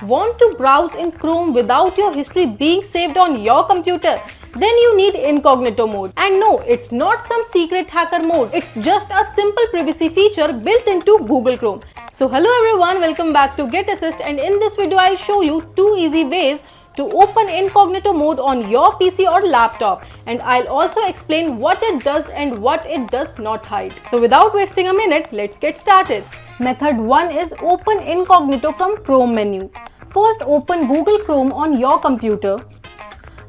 Want to browse in Chrome without your history being saved on your computer? Then you need Incognito Mode. And no, it's not some secret hacker mode. It's just a simple privacy feature built into Google Chrome. So hello everyone, welcome back to Get Assist, and in this video I'll show you 2 easy ways to open Incognito Mode on your PC or laptop, and I'll also explain what it does and what it does not hide. So without wasting a minute, let's get started. Method 1 is open Incognito from Chrome menu. First open Google Chrome on your computer.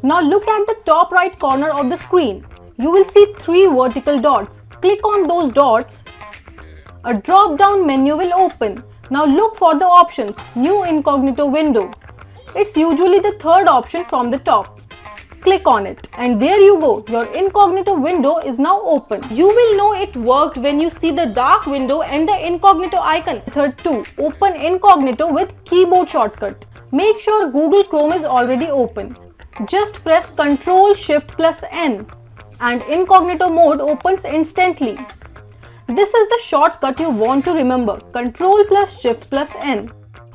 Now look at the top right corner of the screen. You will see 3 vertical dots. Click on those dots. A drop down menu will open. Now look for the options New Incognito Window. It's usually the third option from the top. Click on it and there you go, your incognito window is now open. You will know it worked when you see the dark window and the incognito icon. Method 2. Open incognito with keyboard shortcut. Make sure Google Chrome is already open. Just press Ctrl+Shift+N and incognito mode opens instantly. This is the shortcut you want to remember, Ctrl+Shift+N.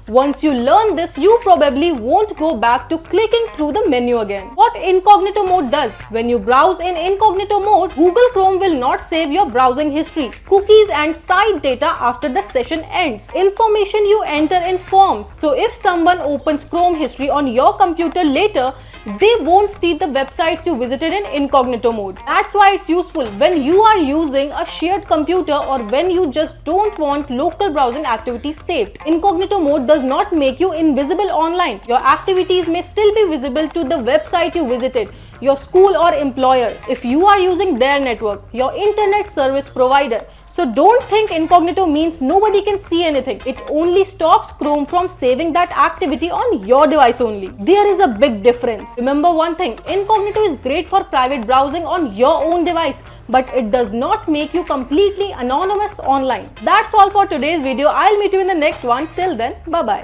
Once you learn this, you probably won't go back to clicking through the menu again. What Incognito Mode does: when you browse in Incognito Mode, Google Chrome will not save your browsing history, cookies and site data after the session ends. Information you enter in forms. So if someone opens Chrome history on your computer later, they won't see the websites you visited in Incognito Mode. That's why it's useful when you are using a shared computer or when you just don't want local browsing activities saved. Incognito Mode does not make you invisible online. Your activities may still be visible to the website you visited, your school or employer, if you are using their network, your internet service provider. So don't think incognito means nobody can see anything. It only stops Chrome from saving that activity on your device only. There is a big difference. Remember one thing, incognito is great for private browsing on your own device, but it does not make you completely anonymous online. That's all for today's video. I'll meet you in the next one. Till then, bye bye.